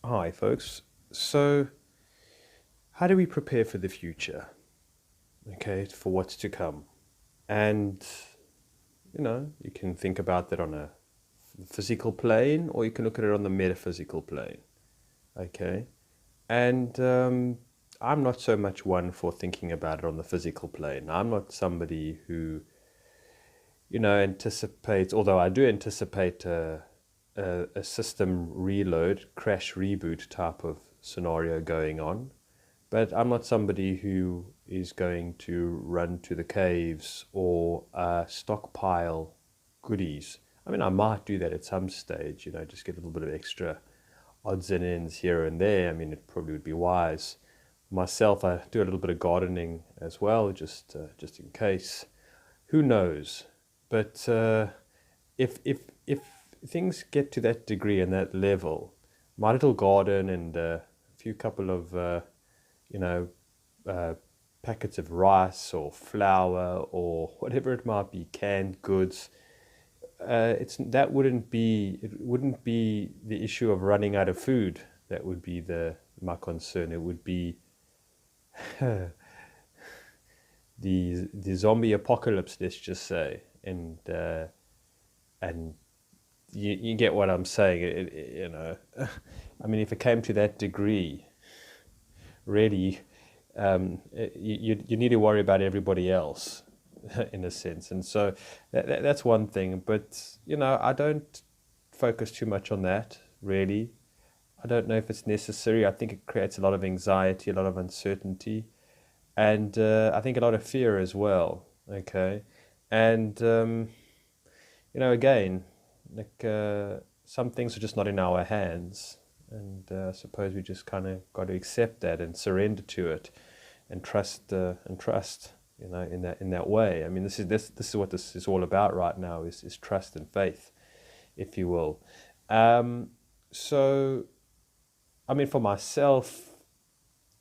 Hi, folks. So, how do we prepare for the future? Okay, for what's to come? And, you can think about that on a physical plane, or you can look at it on the metaphysical plane. Okay, and I'm not so much one for thinking about it on the physical plane. I'm not somebody who, anticipates, although I do anticipate a system reload, crash reboot type of scenario going on. But I'm not somebody who is going to run to the caves or stockpile goodies. I mean, I might do that at some stage, just get a little bit of extra odds and ends here and there. I mean, it probably would be wise. Myself, I do a little bit of gardening as well, just in case. Who knows? But if things get to that degree and that level, my little garden and a few couple of you know, uh, packets of rice or flour or whatever it might be, canned goods. It wouldn't be the issue of running out of food that would be the my concern. It would be the zombie apocalypse, let's just say, and you get what I'm saying. I mean, if it came to that degree, really, you need to worry about everybody else in a sense. And so that's one thing. But, I don't focus too much on that, really. I don't know if it's necessary. I think it creates a lot of anxiety, a lot of uncertainty, and I think a lot of fear as well. Okay. And, again, like some things are just not in our hands. And I suppose we just kind of got to accept that and surrender to it, and trust in that way. I mean, this is what this is all about right now, is trust and faith, if you will. So, I mean, for myself,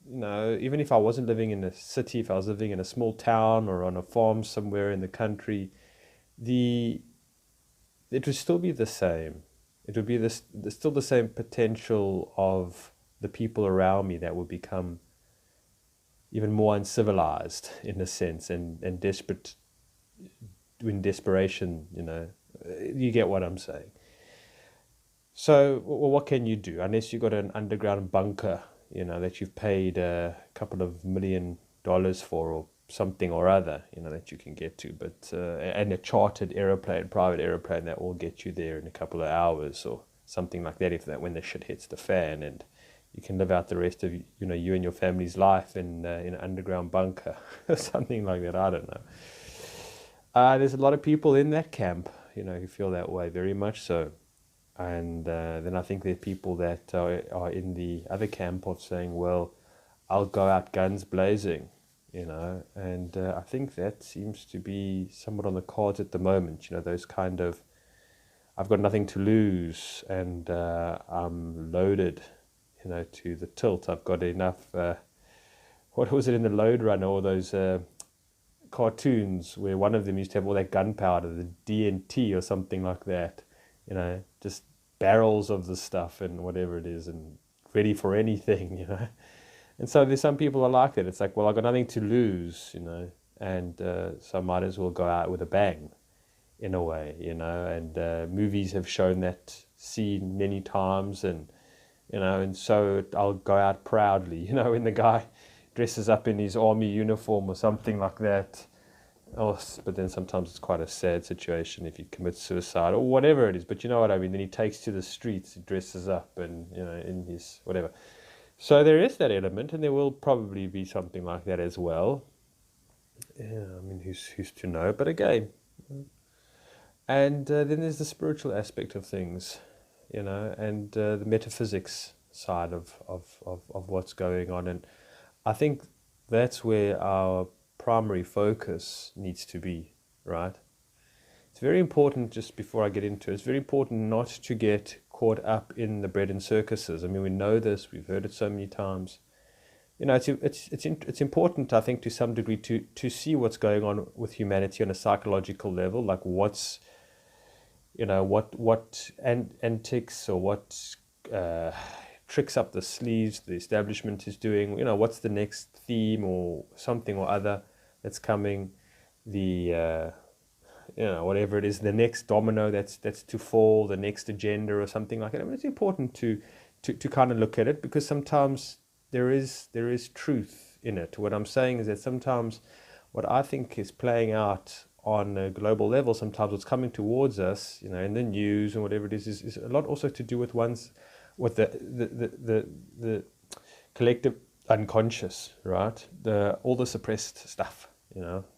even if I wasn't living in a city, if I was living in a small town or on a farm somewhere in the country, the it would still be the same. It would be still the same potential of the people around me that would become even more uncivilized in a sense, and desperate in desperation. You get what I'm saying. So, well, what can you do unless you've got an underground bunker, that you've paid a couple of $1 million for, or something or other, that you can get to, but and a chartered aeroplane, private aeroplane that will get you there in a couple of hours or something like that, if that when the shit hits the fan, and you can live out the rest of you and your family's life in an underground bunker or something like that. I don't know. There's a lot of people in that camp, who feel that way, very much so. And then I think there are people that are in the other camp of saying, well, I'll go out guns blazing, and I think that seems to be somewhat on the cards at the moment. Those kind of, I've got nothing to lose, and I'm loaded, to the tilt. I've got enough. What was it in the Lode Runner, all those cartoons where one of them used to have all that gunpowder, the DNT or something like that, just barrels of the stuff and whatever it is, and ready for anything, And so there's some people are like that. It's like, well, I've got nothing to lose, and so I might as well go out with a bang, in a way, and movies have shown that scene many times, and so I'll go out proudly, when the guy dresses up in his army uniform or something like that. Oh, but then sometimes it's quite a sad situation if he commits suicide or whatever it is. But you know what I mean? Then he takes to the streets, he dresses up, and in his whatever. So there is that element, and there will probably be something like that as well. Yeah, I mean, who's to know? But again, and then there's the spiritual aspect of things, and the metaphysics side of what's going on. And I think that's where our primary focus needs to be, right? It's very important, just before I get into it, it's very important not to get caught up in the bread and circuses. I mean, we know this, we've heard it so many times. It's important, I think, to some degree, to see what's going on with humanity on a psychological level, like what antics or what tricks up the sleeves the establishment is doing. What's the next theme or something or other that's coming, the whatever it is, the next domino that's to fall, the next agenda or something like that. I mean, it's important to kind of look at it, because sometimes there is truth in it. What I'm saying is that sometimes what I think is playing out on a global level, sometimes what's coming towards us, in the news and whatever it is a lot also to do with with the collective unconscious, right? All the suppressed stuff,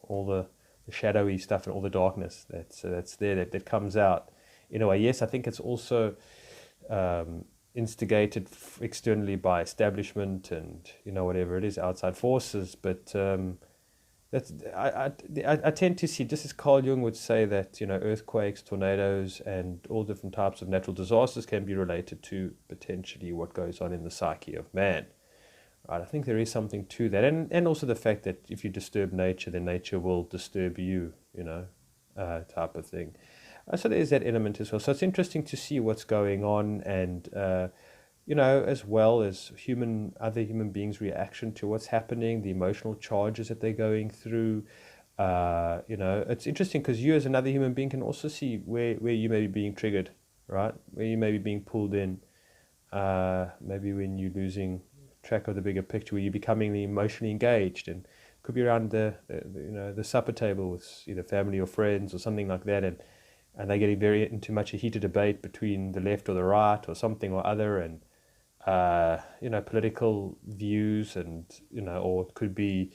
all the shadowy stuff and all the darkness that's there that comes out in a way. Yes, I think it's also instigated externally by establishment and whatever it is, outside forces. But that's I tend to see, just as Carl Jung would say, that earthquakes, tornadoes, and all different types of natural disasters can be related to potentially what goes on in the psyche of man. Right, I think there is something to that, and also the fact that if you disturb nature, then nature will disturb you, type of thing. So there's that element as well. So it's interesting to see what's going on, and as well as other human beings' reaction to what's happening, the emotional charges that they're going through. It's interesting because you as another human being can also see where you may be being triggered, right? Where you may be being pulled in. Maybe when you're losing track of the bigger picture, where you're becoming emotionally engaged, and could be around the supper table with either family or friends or something like that, and they're getting very into much a heated debate between the left or the right or something or other, and political views, and or it could be,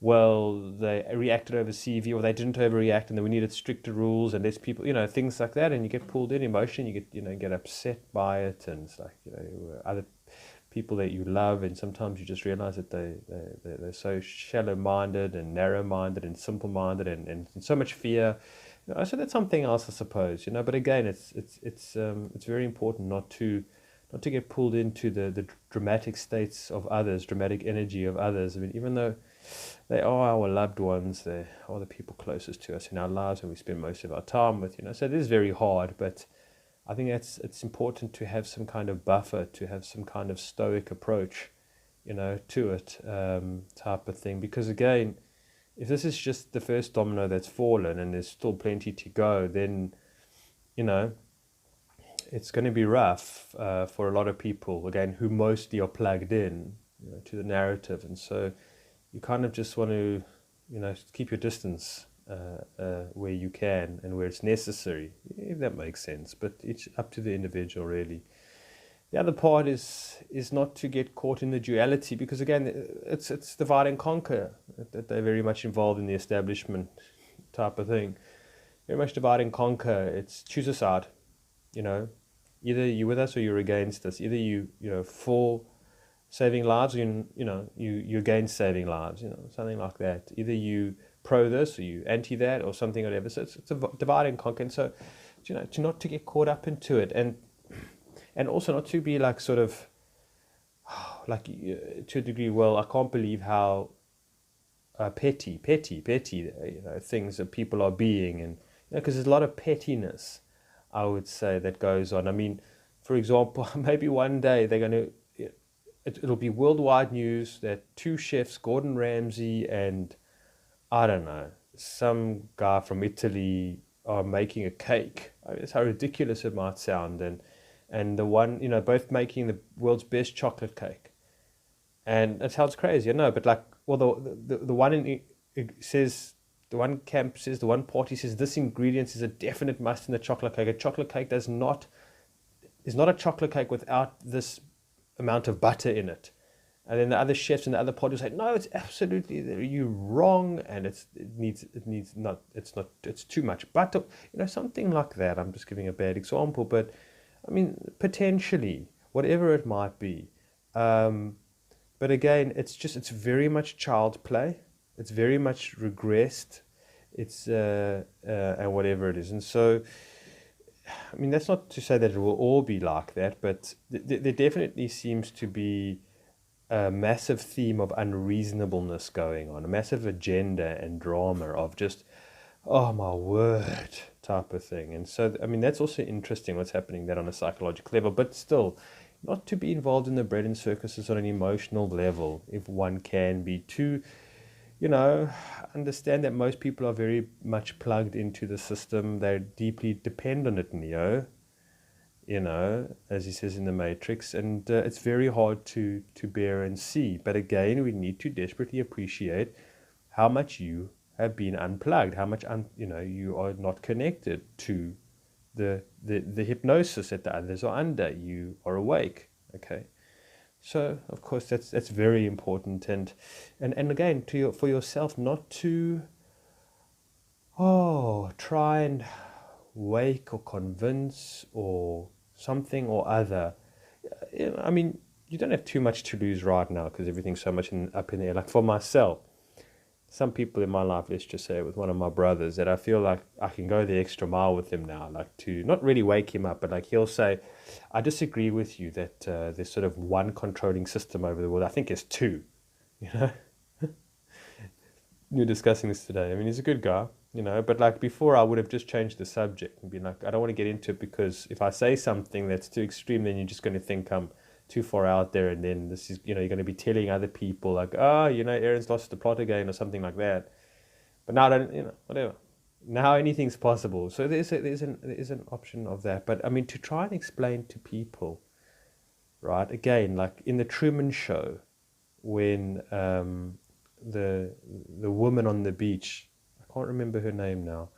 well, they reacted over CV, or they didn't overreact, and then we needed stricter rules and less people, things like that, and you get pulled in emotion, you get upset by it, and it's like other people that you love, and sometimes you just realize that they're so shallow-minded and narrow-minded and simple-minded, and so much fear. So that's something else, I suppose. But again, it's very important not to get pulled into the dramatic states of others, dramatic energy of others. I mean, even though they are our loved ones, they are the people closest to us in our lives, and we spend most of our time with. So it is very hard, but I think it's important to have some kind of buffer, to have some kind of stoic approach, to it, type of thing. Because again, if this is just the first domino that's fallen and there's still plenty to go, then, it's going to be rough for a lot of people, again, who mostly are plugged in, to the narrative. And so you kind of just want to, keep your distance where you can and where it's necessary, if that makes sense. But it's up to the individual, really. The other part is not to get caught in the duality, because again, it's divide and conquer that they're very much involved in, the establishment type of thing. Very much divide and conquer. It's choose a side, either you're with us or you're against us. Either you for saving lives, or you're against saving lives, something like that. Either you pro this or you anti that or something or whatever. So it's a divide and conquer. And so, to not to get caught up into it, and also not to be like sort of like to a degree, well, I can't believe how petty things that people are being, and because there's a lot of pettiness, I would say, that goes on. I mean, for example, maybe one day they're going to, it'll be worldwide news that two chefs, Gordon Ramsay and, I don't know, some guy from Italy, are making a cake. I mean, that's how ridiculous it might sound. And the one, both making the world's best chocolate cake. And it sounds crazy, I know, but like, well, the one it says, the one camp says, the one party says, this ingredient is a definite must in the chocolate cake. A chocolate cake is not a chocolate cake without this amount of butter in it. And then the other chefs and the other parties say, no, it's absolutely, you're wrong, and it's too much butter, something like that. I'm just giving a bad example, but I mean, potentially, whatever it might be. But again, it's very much child play. It's very much regressed. It's, and whatever it is. And so, I mean, that's not to say that it will all be like that, but there definitely seems to be a massive theme of unreasonableness going on, a massive agenda and drama of just, oh my word, type of thing. And so, I mean, that's also interesting what's happening there on a psychological level, but still, not to be involved in the bread and circuses on an emotional level, if one can be, to, you know, understand that most people are very much plugged into the system. They deeply depend on it, Neo, as he says in the Matrix, and it's very hard to bear and see. But again, we need to desperately appreciate how much you have been unplugged, how much you are not connected to the hypnosis that the others are under. You are awake, okay? So of course that's very important, and again, for yourself, not to try and wake or convince or something or other. I mean, you don't have too much to lose right now because everything's so much up in the air. Like for myself, some people in my life, let's just say with one of my brothers, that I feel like I can go the extra mile with him now, like to not really wake him up, but like he'll say, I disagree with you that there's sort of one controlling system over the world. I think it's two, you know. We were discussing this today. I mean, he's a good guy, but like before I would have just changed the subject and been like, I don't want to get into it because if I say something that's too extreme, then you're just going to think I'm too far out there, and then this is, you're going to be telling other people like, Aaron's lost the plot again or something like that. But now I don't, whatever. Now anything's possible. So there's an option of that. But I mean, to try and explain to people, right? Again, like in the Truman Show, when the woman on the beach, I can't remember her name now,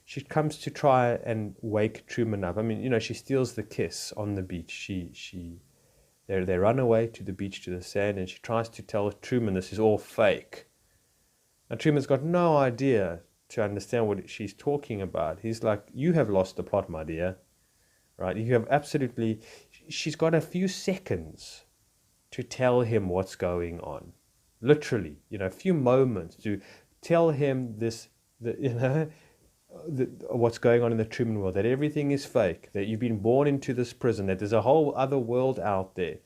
she comes to try and wake Truman up. I mean, she steals the kiss on the beach. They run away to the beach, to the sand, and she tries to tell Truman this is all fake. And Truman's got no idea to understand what she's talking about. He's like, you have lost the plot, my dear. Right? You have absolutely... She's got a few seconds to tell him what's going on. Literally, a few moments to tell him this, what's going on in the Truman world, that everything is fake, that you've been born into this prison, that there's a whole other world out there.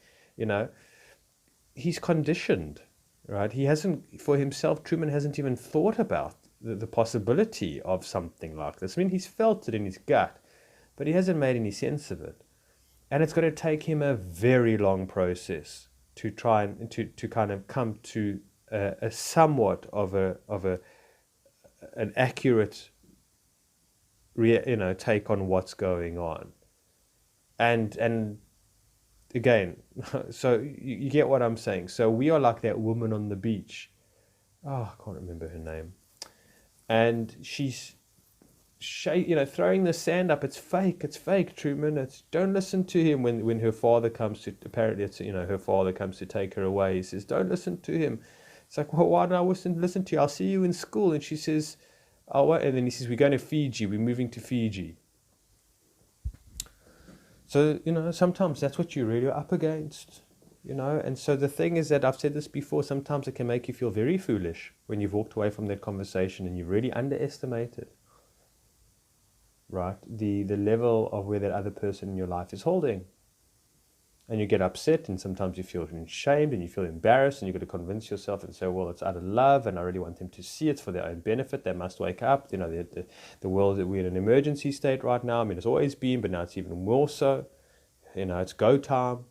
He's conditioned, right? He hasn't, for himself, Truman hasn't even thought about the possibility of something like this. I mean, he's felt it in his gut, but he hasn't made any sense of it. And it's going to take him a very long process to try and to kind of come to a somewhat of an accurate take on what's going on. And again, so you get what I'm saying. So we are like that woman on the beach. Oh, I can't remember her name. And she's throwing the sand up. It's fake, Truman. Don't listen to him when her father comes to, apparently it's, her father comes to take her away. He says, don't listen to him. It's like, well, why don't I listen to you? I'll see you in school. And she says, oh, what? And then he says, we're going to Fiji. We're moving to Fiji. So, sometimes that's what you're really up against, And so the thing is that I've said this before, sometimes it can make you feel very foolish when you've walked away from that conversation and you've really underestimated, right, the level of where that other person in your life is holding. And you get upset, and sometimes you feel shamed and you feel embarrassed, and you've got to convince yourself and say, well, it's out of love and I really want them to see it's for their own benefit. They must wake up. The world, we're in an emergency state right now. I mean, it's always been, but now it's even more so. It's go time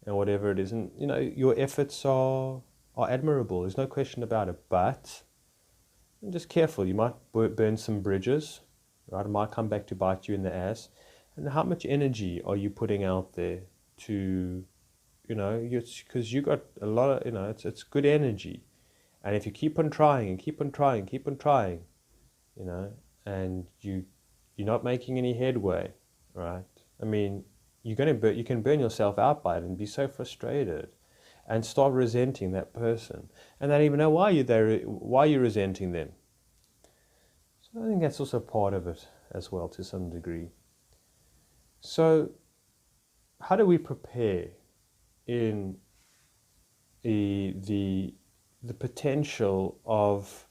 and whatever it is. And, your efforts are admirable. There's no question about it. But just careful. You might burn some bridges, right? It might come back to bite you in the ass. And how much energy are you putting out there to, because you got a lot of, it's good energy. And if you keep on trying and keep on trying, and you're not making any headway, right? I mean, you can burn yourself out by it and be so frustrated and start resenting that person and not even know why you're resenting them. So I think that's also part of it as well to some degree. So how do we prepare in the potential of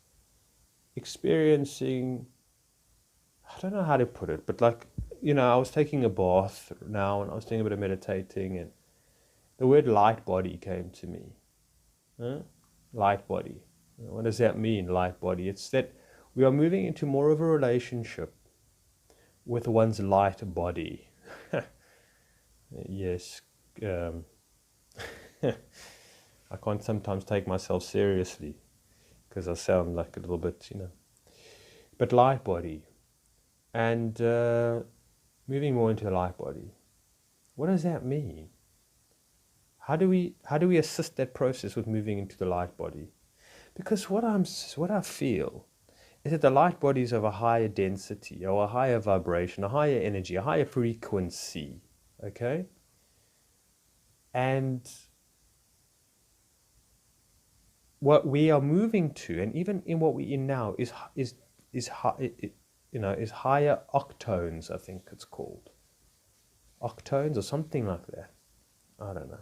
experiencing, I don't know how to put it, but like, I was taking a bath now and I was doing a bit of meditating and the word light body came to me. Light body. What does that mean, light body? It's that we are moving into more of a relationship with one's light body. Yes, um, I can't sometimes take myself seriously because I sound like a little bit, but light body. And moving more into the light body, what does that mean? How do we assist that process with moving into the light body? Because what I feel is that the light body is of a higher density or a higher vibration, a higher energy, a higher frequency. Okay? And what we are moving to, and even in what we're in now, is higher octones. I think it's called octones or something like that. I don't know.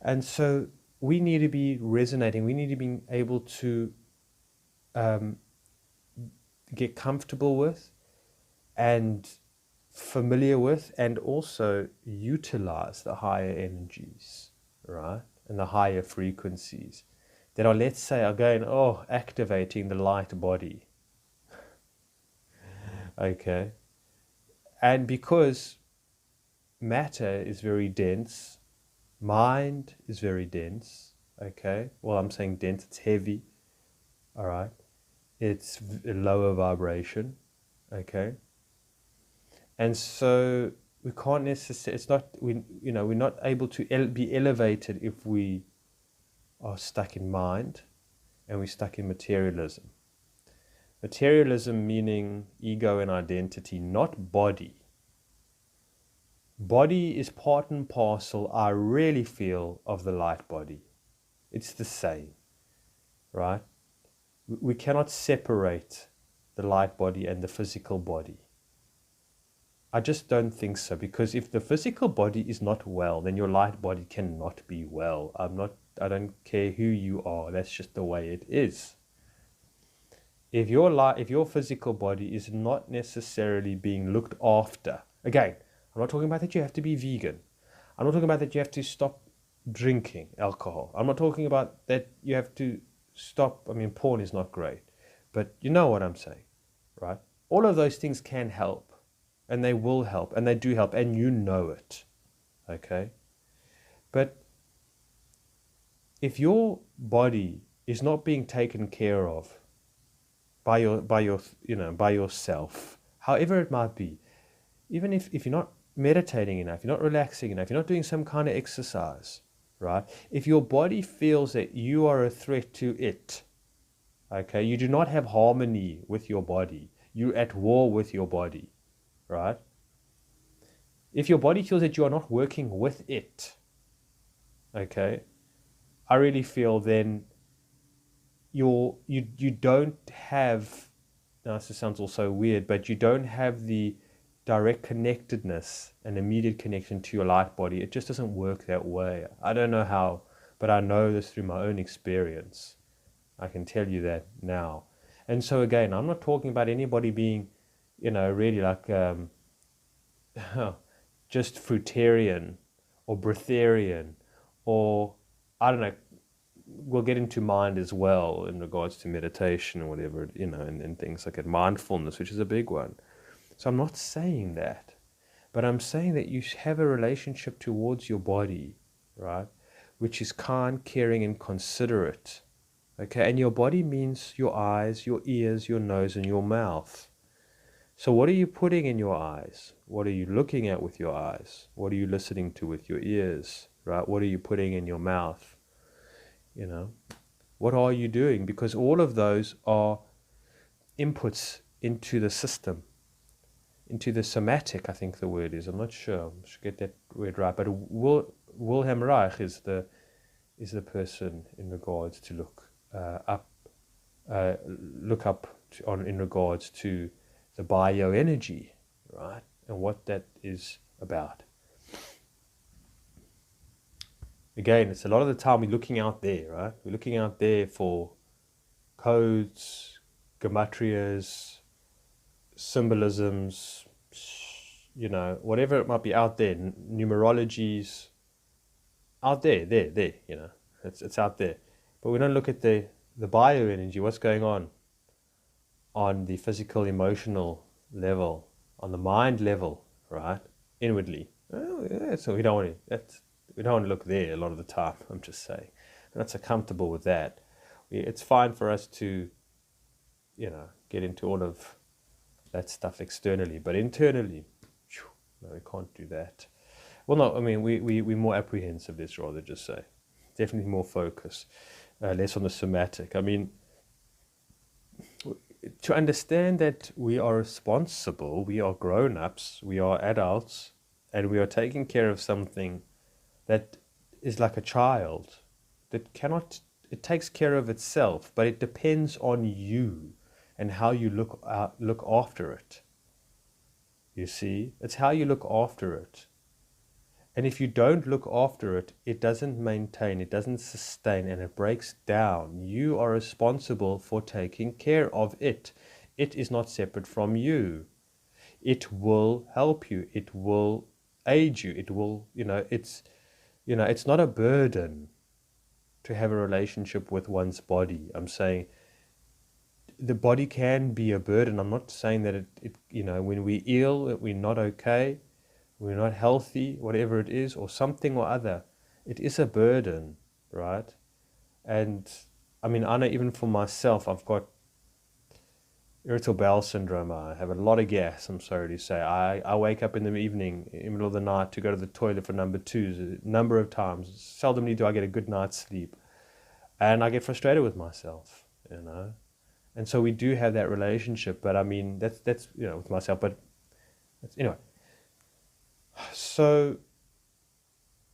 And so we need to be resonating. We need to be able to get comfortable with and familiar with, and also utilize the higher energies, right? And the higher frequencies that are, let's say, activating the light body. Okay. And because matter is very dense, mind is very dense. Okay. Well, I'm saying dense, it's heavy. All right. It's a lower vibration. Okay. And so we can't necessarily, we're not able to be elevated if we are stuck in mind and we're stuck in materialism. Materialism meaning ego and identity, not body. Body is part and parcel, I really feel, of the light body. It's the same, right? We cannot separate the light body and the physical body. I just don't think so, because if the physical body is not well, then your light body cannot be well. I don't care who you are, that's just the way it is. If your physical body is not necessarily being looked after, again, I'm not talking about that you have to be vegan. I'm not talking about that you have to stop drinking alcohol. I'm not talking about that you have to stop, porn is not great, but you know what I'm saying, right? All of those things can help, and they will help, and they do help, and you know it, okay? But if your body is not being taken care of by yourself, however it might be, even if you're not meditating enough, you're not relaxing enough, you're not doing some kind of exercise, right? If your body feels that you are a threat to it, okay, you do not have harmony with your body, you're at war with your body, right? If your body feels that you are not working with it, okay, I really feel then you don't have, now this sounds also weird, but you don't have the direct connectedness and immediate connection to your light body. It just doesn't work that way. I don't know how, but I know this through my own experience. I can tell you that now. And so again, I'm not talking about anybody being, really like just fruitarian or breatharian, or I don't know, we'll get into mind as well in regards to meditation or whatever, and things like that, mindfulness, which is a big one. So I'm not saying that, but I'm saying that you have a relationship towards your body, right, which is kind, caring, and considerate, okay? And your body means your eyes, your ears, your nose, and your mouth. So what are you putting in your eyes? What are you looking at with your eyes? What are you listening to with your ears, right? What are you putting in your mouth? What are you doing? Because all of those are inputs into the system, into the somatic, I think the word is. I'm not sure. I should get that word right. But Wilhelm Reich is the person in regards to look up in regards to the bioenergy, right, and what that is about. Again, it's a lot of the time we're looking out there, right? We're looking out there for codes, gematrias, symbolisms, whatever it might be out there, numerologies, out there, it's out there. But we don't look at the bioenergy, what's going on the physical, emotional level, on the mind level, right? Inwardly. Oh, yeah, so we don't want to look there a lot of the time. I'm just saying, we're not so comfortable with that. It's fine for us to, get into all of that stuff externally, but internally, no, we can't do that. Well, no, I mean, we're more apprehensive, let's rather just say. Definitely more focus, less on the somatic. I mean, to understand that we are responsible, we are grown ups, we are adults, and we are taking care of something that is like a child that cannot, it takes care of itself, but it depends on you and how you look after it. You see, it's how you look after it. And if you don't look after it, it doesn't maintain, it doesn't sustain, and it breaks down. You are responsible for taking care of it. It is not separate from you. It will help you. It will aid you. It will, it's not a burden to have a relationship with one's body. I'm saying the body can be a burden. I'm not saying that when we're ill, we're not okay, we're not healthy, whatever it is, or something or other, it is a burden, right? And I mean, I know even for myself, I've got irritable bowel syndrome. I have a lot of gas, I'm sorry to say. I wake up in the evening, in the middle of the night, to go to the toilet for number twos a number of times. Seldomly do I get a good night's sleep. And I get frustrated with myself, And so we do have that relationship, but I mean, that's with myself, but anyway. So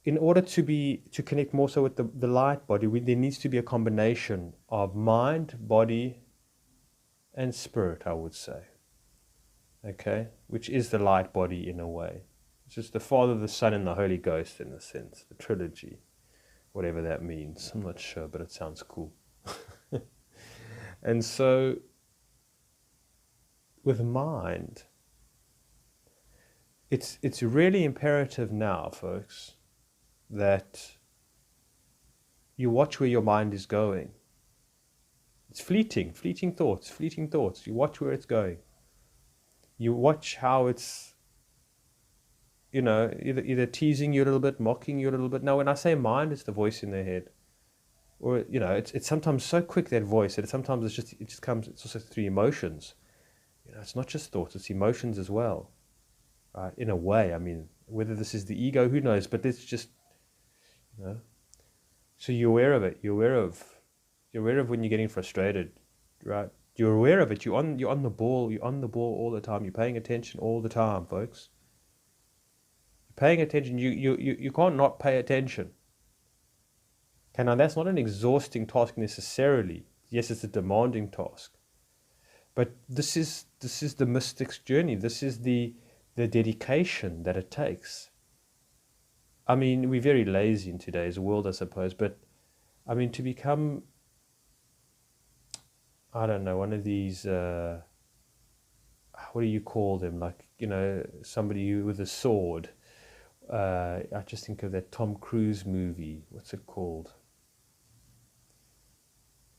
in order to connect more so with the light body, there needs to be a combination of mind, body, and spirit, I would say. Okay? Which is the light body in a way. It's just the Father, the Son, and the Holy Ghost in a sense, the trilogy, whatever that means. I'm not sure, but it sounds cool. And so with mind, it's really imperative now, folks, that you watch where your mind is going. It's fleeting thoughts. You watch where it's going. You watch how it's, either teasing you a little bit, mocking you a little bit. Now, when I say mind, it's the voice in their head. Or, it's sometimes so quick, that voice, that sometimes it just comes, it's also through emotions. It's not just thoughts, it's emotions as well. Right? In a way, I mean, whether this is the ego, who knows, but it's just, so you're aware of it. You're aware of when you're getting frustrated, right? You're aware of it. You're on the ball. You're on the ball all the time. You're paying attention all the time, folks. You're paying attention. You can't not pay attention. Okay, now that's not an exhausting task necessarily. Yes, it's a demanding task. But this is the mystic's journey. This is the dedication that it takes. I mean, we're very lazy in today's world, I suppose, but I mean, to become, I don't know, one of these, what do you call them? Like, somebody with a sword. I just think of that Tom Cruise movie. What's it called?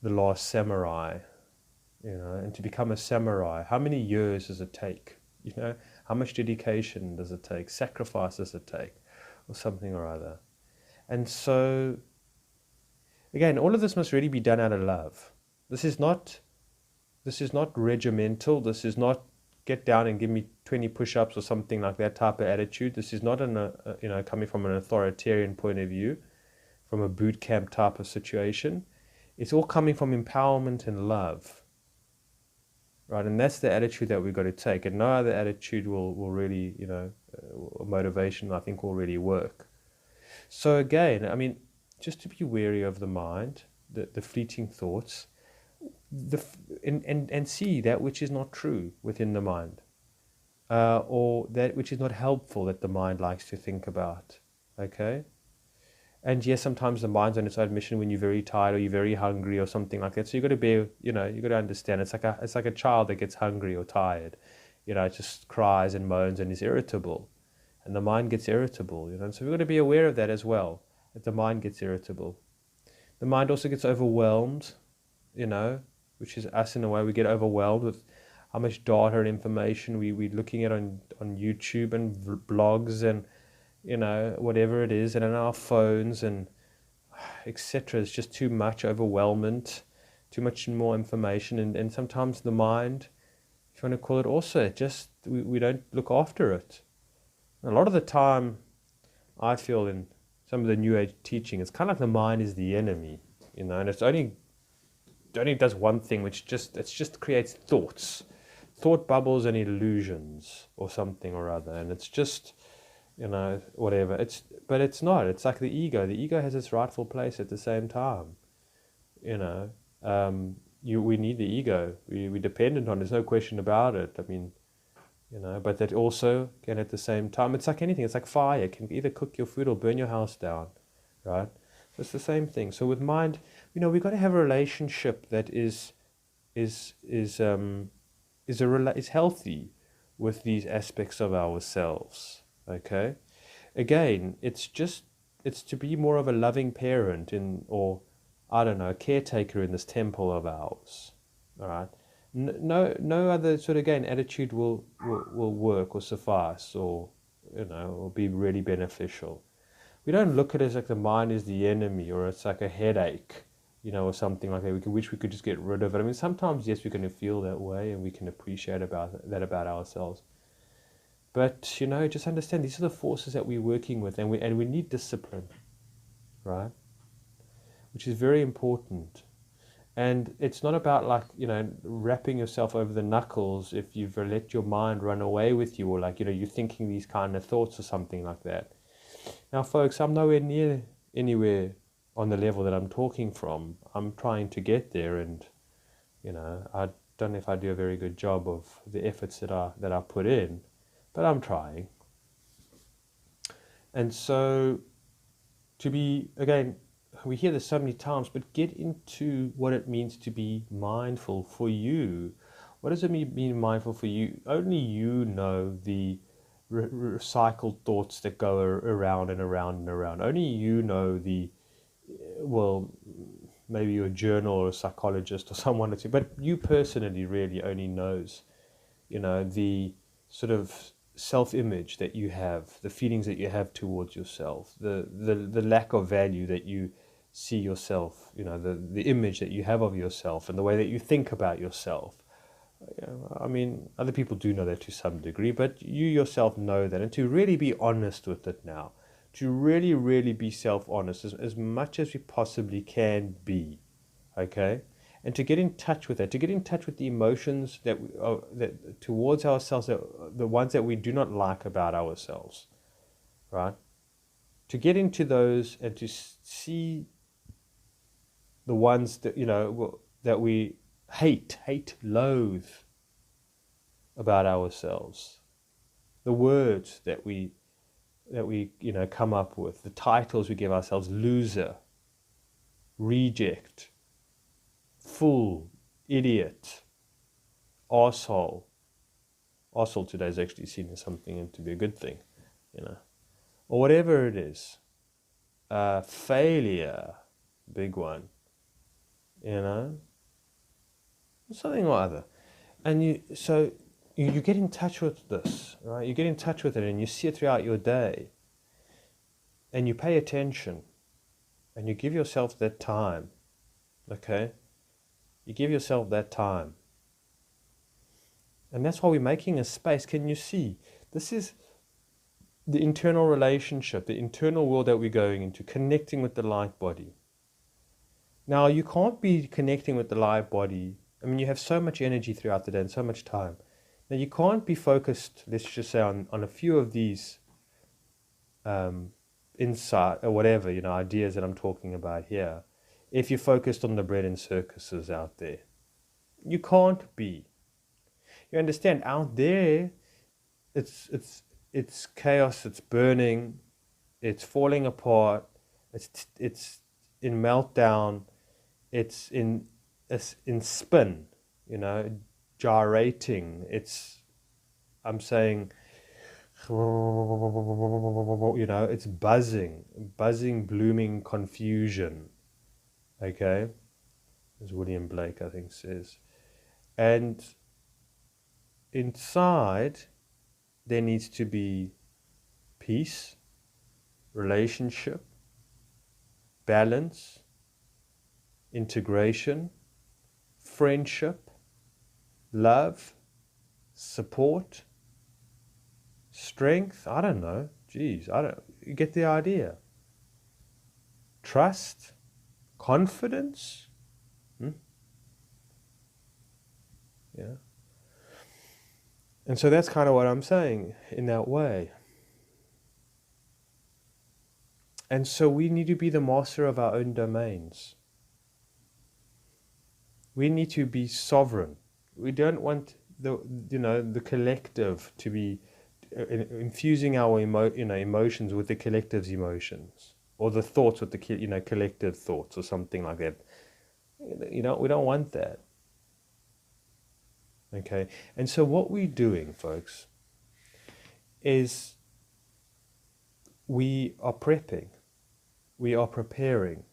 The Last Samurai. And to become a samurai, how many years does it take? How much dedication does it take? Sacrifice does it take? Or something or other. And so, again, all of this must really be done out of love. This is not regimental. This is not get down and give me 20 push-ups or something like that type of attitude. This is not coming from an authoritarian point of view, from a boot camp type of situation. It's all coming from empowerment and love. Right, and that's the attitude that we've got to take, and no other attitude will really, motivation, I think, will really work. So again, I mean, just to be wary of the mind, the fleeting thoughts, and see that which is not true within the mind, or that which is not helpful that the mind likes to think about. Okay. And yes, sometimes the mind's on its own mission when you're very tired or you're very hungry or something like that. So you've got to be, you've got to understand. It's like a child that gets hungry or tired. It just cries and moans and is irritable. And the mind gets irritable, And so we've got to be aware of that as well, that the mind gets irritable. The mind also gets overwhelmed, which is us in a way. We get overwhelmed with how much data and information we're looking at on YouTube and blogs and whatever it is, and in our phones and etc. It's just too much overwhelmment, too much more information, and sometimes the mind, if you want to call it, also just we don't look after it. And a lot of the time, I feel in some of the New Age teaching, it's kind of like the mind is the enemy, and it only does one thing, which just creates thought bubbles and illusions or something or other, and it's just whatever. But it's not. It's like the ego. The ego has its rightful place at the same time. You know, we need the ego. We're dependent on it. There's no question about it. I mean, but that also can at the same time. It's like anything. It's like fire. It can either cook your food or burn your house down, right? So it's the same thing. So with mind, we've got to have a relationship that is healthy with these aspects of ourselves. Okay, again, it's to be more of a loving parent or I don't know, a caretaker in this temple of ours. All right, no other sort of again attitude will work or suffice or or be really beneficial. We don't look at it as like the mind is the enemy or it's like a headache, or something like that. We wish we could just get rid of it. I mean, sometimes yes, we're going to feel that way and we can appreciate that about ourselves. But just understand these are the forces that we're working with, and we need discipline, right? Which is very important. And it's not about like wrapping yourself over the knuckles if you've let your mind run away with you, or like you're thinking these kind of thoughts or something like that. Now, folks, I'm nowhere near anywhere on the level that I'm talking from. I'm trying to get there, and I don't know if I do a very good job of the efforts that I put in. But I'm trying. And so again, we hear this so many times, but get into what it means to be mindful for you. What does it mean being mindful for you? Only you know the recycled thoughts that go around and around and around. Only you know maybe you're a journal or a psychologist or someone or two, but you personally really only knows, the sort of self-image that you have, the feelings that you have towards yourself, the lack of value that you see yourself, the image that you have of yourself and the way that you think about yourself. I mean, other people do know that to some degree, but you yourself know that. And to really be honest with it now, to really, really be self-honest as much as we possibly can be, okay? And to get in touch with that, to get in touch with the emotions that towards ourselves, the ones that we do not like about ourselves, right? To get into those and to see the ones that that we hate, loathe about ourselves, the words that we come up with, the titles we give ourselves: loser, reject, fool, idiot, arsehole. Arsehole today is actually seen as something to be a good thing, or whatever it is. Failure, big one, something or other. And you get in touch with this, right? You get in touch with it and you see it throughout your day, and you pay attention, and you give yourself that time, okay? You give yourself that time. And that's why we're making a space. Can you see? This is the internal relationship, the internal world that we're going into, connecting with the light body. Now, you can't be connecting with the light body. I mean, you have so much energy throughout the day and so much time. Now, you can't be focused, let's just say, on a few of these insight or whatever, ideas that I'm talking about here, if you're focused on the bread and circuses out there. You can't be. You understand? Out there, it's chaos, it's burning, it's falling apart, it's in meltdown, it's in spin, gyrating. I'm saying, it's buzzing, blooming confusion. Okay, as William Blake, I think, says. And inside, there needs to be peace, relationship, balance, integration, friendship, love, support, strength. I don't know. Geez, you get the idea. Trust, confidence. Yeah. And so that's kind of what I'm saying in that way. And so we need to be the master of our own domains. We need to be sovereign. We don't want the collective to be infusing our emotions with the collective's emotions, or the thoughts with the collective thoughts, or something like that. We don't want that. Okay, and so what we're doing, folks, is we are prepping, we are preparing.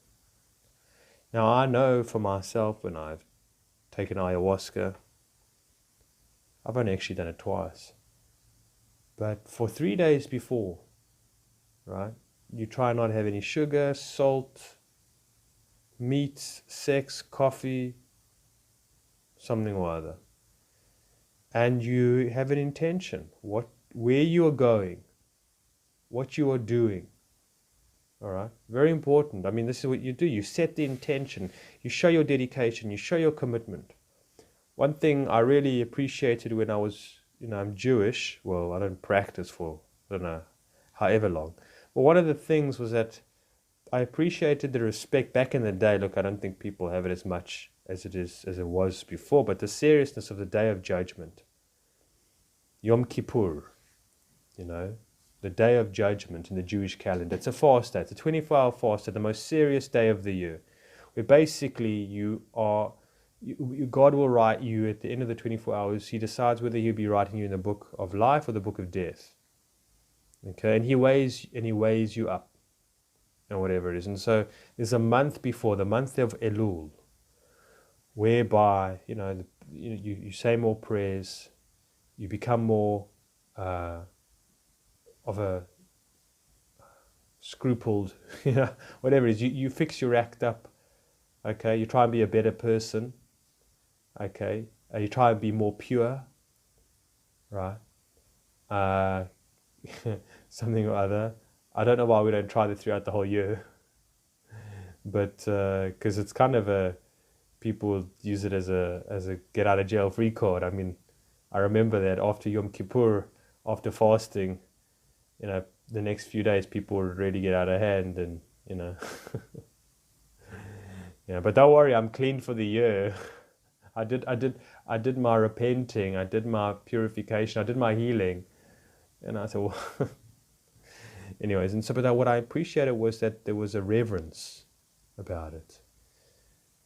Now, I know for myself, when I've taken ayahuasca, I've only actually done it twice, but for 3 days before, right, you try not to have any sugar, salt, meat, sex, coffee, something or other. And you have an intention, where you are going, what you are doing. All right, very important. I mean, this is what you do. You set the intention, you show your dedication, you show your commitment. One thing I really appreciated when I was, I'm Jewish. Well, I don't practice for, I don't know, however long. But one of the things was that I appreciated the respect back in the day. Look, I don't think people have it as much as it was before, but the seriousness of the Day of Judgment, Yom Kippur, the Day of Judgment in the Jewish calendar. It's a fast day. It's a 24-hour fast, the most serious day of the year, where basically God will write you at the end of the 24 hours. He decides whether he'll be writing you in the book of life or the book of death. Okay, and he weighs you up, and whatever it is. And so there's a month before, the month of Elul, whereby you say more prayers, you become more of a scrupled, whatever it is. You fix your act up. Okay, you try and be a better person. Okay, you try and be more pure. Right. Something or other. I don't know why we don't try this throughout the whole year, but because it's kind of people use it as a get out of jail free card. I mean, I remember that after Yom Kippur, after fasting, the next few days people would really get out of hand, and yeah. But don't worry, I'm clean for the year. I did my repenting, I did my purification, I did my healing, and I said, well, anyways. And so, but what I appreciated was that there was a reverence about it,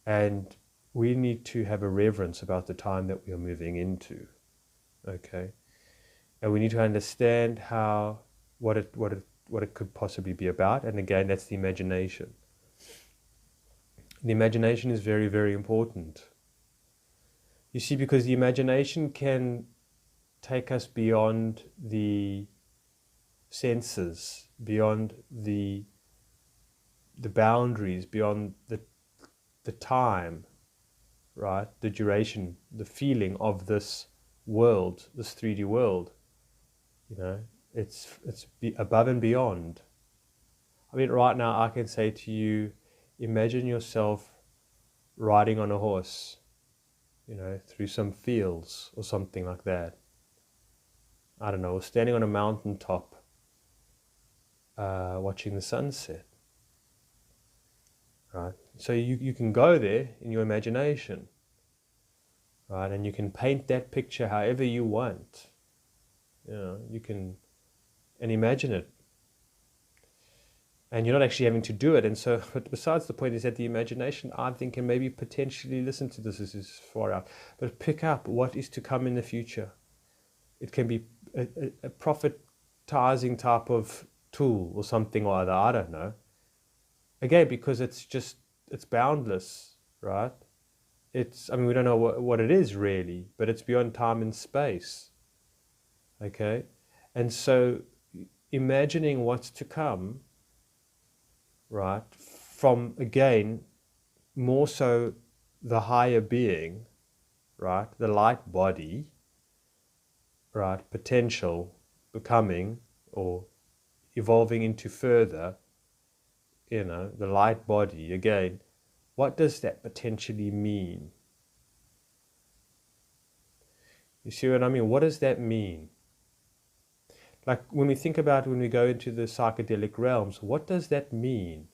and we need to have a reverence about the time that we are moving into. Okay, and we need to understand what it could possibly be about. And again, that's the imagination. The imagination is very, very important. You see, because the imagination can take us beyond the senses, beyond the boundaries, beyond the time, right? The duration, the feeling of this world, this 3D world. It's above and beyond. I mean, right now I can say to you, imagine yourself riding on a horse, through some fields or something like that. I don't know, or standing on a mountaintop, watching the sunset. Right? So you can go there in your imagination, right? And you can paint that picture however you want. You can and imagine it. And you're not actually having to do it. And so, but besides the point is that the imagination, I think, can maybe potentially listen to this is far out, but pick up what is to come in the future. It can be a prophetizing type of tool or something or other. I don't know. Again, because it's boundless, right? I mean, we don't know what it is really, but it's beyond time and space. Okay? And so imagining what's to come right? From, again, more so the higher being, right? The light body, right? Potential becoming or evolving into further, the light body. Again, what does that potentially mean? You see what I mean? What does that mean? Like when we think about when we go into the psychedelic realms, what does that mean?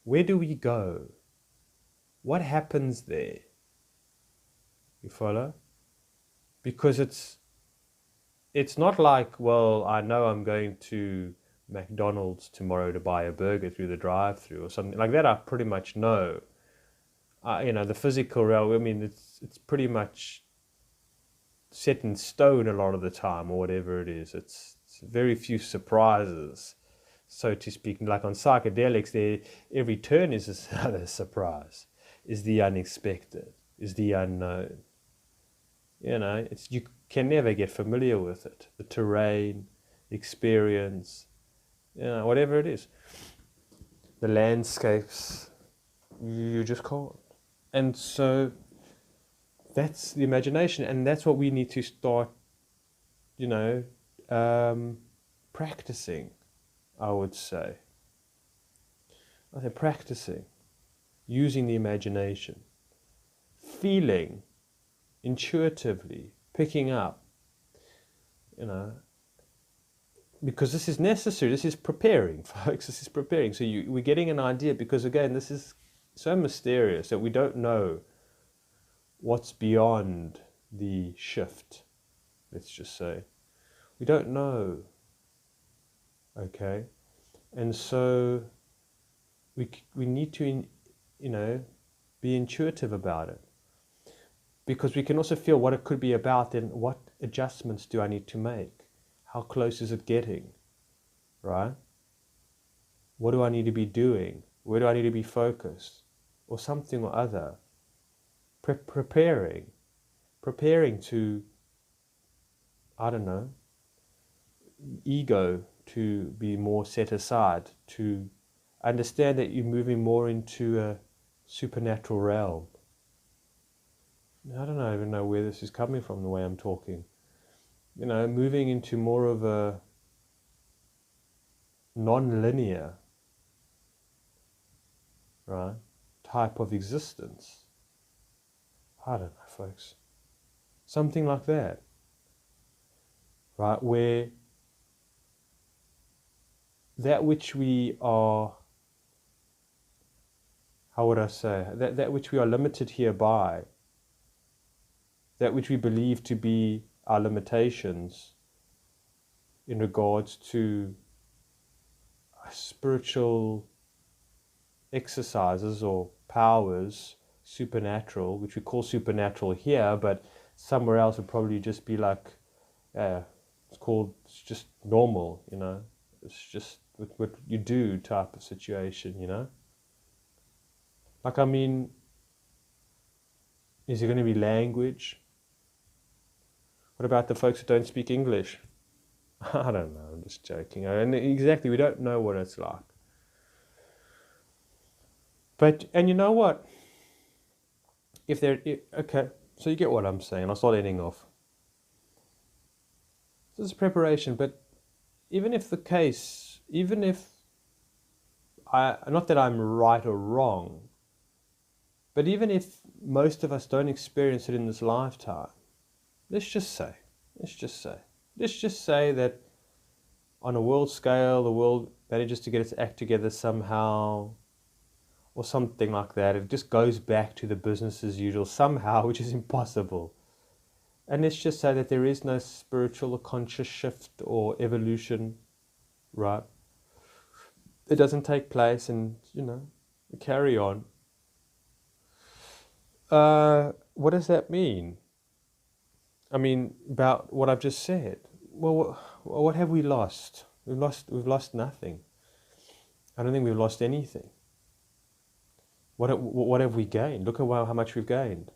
Where do we go? What happens there? You follow? Because it's not like, well, I know I'm going to McDonald's tomorrow to buy a burger through the drive-through or something like that. I pretty much know. The physical realm. I mean, it's pretty much set in stone a lot of the time, or whatever it is. It's very few surprises, so to speak. Like on psychedelics, every turn is another surprise, is the unexpected, is the unknown. You can never get familiar with it. The terrain, the experience, whatever it is, the landscapes, you just can't. And so that's the imagination, and that's what we need to start, practicing. I would say. Practicing, using the imagination, feeling, intuitively, picking up, because this is necessary. This is preparing, folks. This is preparing. So we're getting an idea, because again, this is so mysterious that we don't know what's beyond the shift, let's just say. We don't know, okay? And so we need to, be intuitive about it, because we can also feel what it could be about. Then what adjustments do I need to make? How close is it getting, right? What do I need to be doing? Where do I need to be focused? Or something or other. Preparing to, I don't know, ego to be more set aside, to understand that you're moving more into a supernatural realm. I don't even know where this is coming from, the way I'm talking. Moving into more of a non-linear, right, type of existence. I don't know, folks. Something like that, right, where that which we are, how would I say, that which we are limited here by, that which we believe to be our limitations in regards to spiritual exercises or powers, supernatural, which we call supernatural here, but somewhere else would probably just be like, it's just normal, it's just what you do type of situation, Like, I mean, is it going to be language? What about the folks who don't speak English? I don't know, I'm just joking. And exactly, we don't know what it's like. And you know what? Okay, so you get what I'm saying. I'll start ending off. This is preparation, but even if not that I'm right or wrong, but even if most of us don't experience it in this lifetime, let's just say that on a world scale, the world manages to get its act together somehow, or something like that. It just goes back to the business as usual somehow, which is impossible. And let's just say that there is no spiritual or conscious shift or evolution, right? It doesn't take place, and, carry on. What does that mean? I mean, about what I've just said. Well, what have we lost? We've lost nothing. I don't think we've lost anything. What have we gained? Look at how much we've gained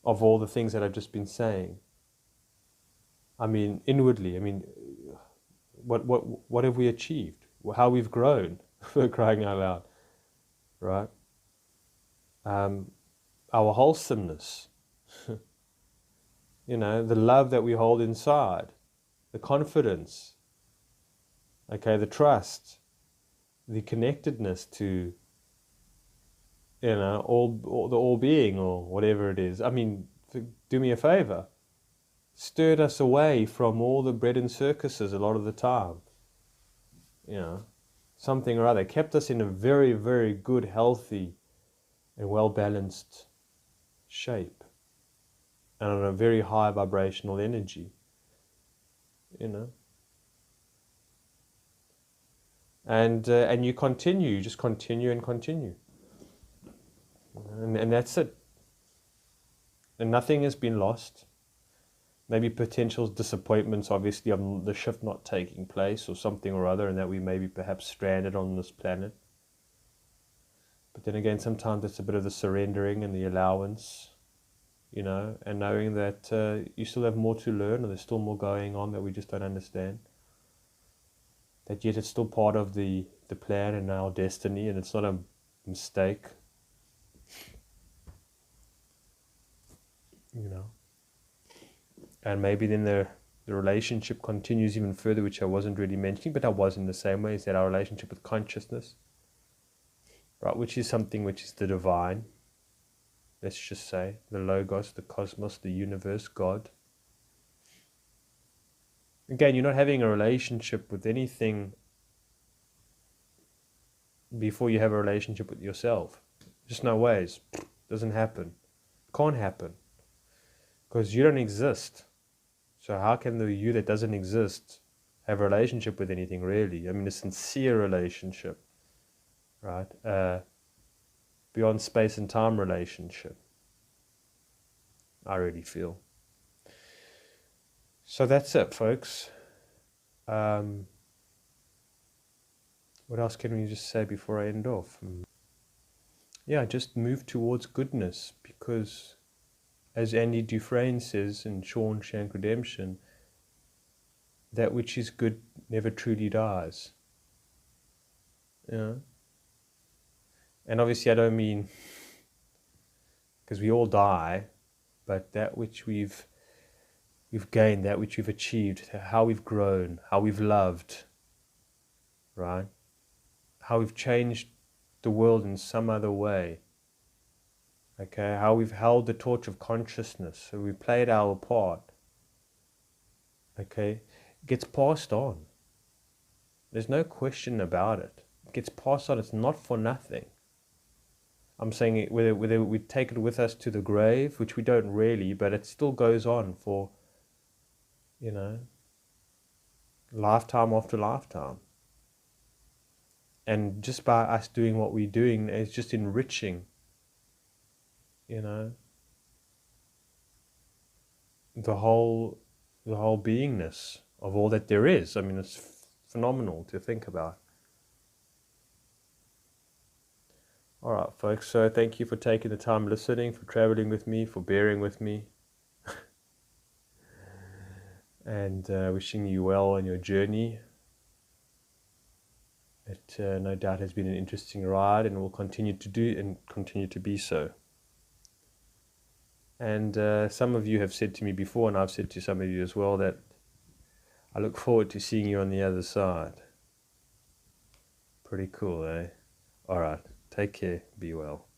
of all the things that I've just been saying. I mean, inwardly. I mean, what have we achieved? how we've grown, for crying out loud, right? Our wholesomeness, the love that we hold inside, the confidence, okay, the trust, the connectedness to, the all being or whatever it is. I mean, do me a favor, stirred us away from all the bread and circuses a lot of the time. Something or other kept us in a very, very good, healthy, and well balanced shape, and on a very high vibrational energy. And you continue, you just continue and continue, and that's it. And nothing has been lost. Maybe potential disappointments, obviously, of the shift not taking place or something or other, and that we may be perhaps stranded on this planet. But then again, sometimes it's a bit of the surrendering and the allowance, and knowing that you still have more to learn, or there's still more going on that we just don't understand. That yet it's still part of the plan and our destiny, and it's not a mistake. And maybe then the relationship continues even further, which I wasn't really mentioning, but I was in the same way, is that our relationship with consciousness, right, which is something which is the divine, let's just say, the Logos, the cosmos, the universe, God. Again, you're not having a relationship with anything before you have a relationship with yourself. Just no ways. Doesn't happen. Can't happen. Because you don't exist. So how can the you that doesn't exist have a relationship with anything, really? I mean, a sincere relationship, right? Beyond space and time relationship, I really feel. So that's it, folks. What else can we just say before I end off? Yeah, just move towards goodness, because as Andy Dufresne says in Shawshank Redemption, that which is good never truly dies. And obviously I don't mean, because we all die, but that which we've gained, that which we've achieved, how we've grown, how we've loved, right? How we've changed the world in some other way. Okay, how we've held the torch of consciousness, so we played our part. Okay, it gets passed on. There's no question about it. It gets passed on. It's not for nothing. I'm saying whether we take it with us to the grave, which we don't really, but it still goes on for, lifetime after lifetime. And just by us doing what we're doing, it's just enriching, the whole beingness of all that there is. I mean, it's phenomenal to think about. All right, folks, so thank you for taking the time listening, for traveling with me, for bearing with me, and wishing you well on your journey. It no doubt has been an interesting ride, and will continue to be so. And some of you have said to me before, and I've said to some of you as well, that I look forward to seeing you on the other side. Pretty cool, eh? All right, take care, be well.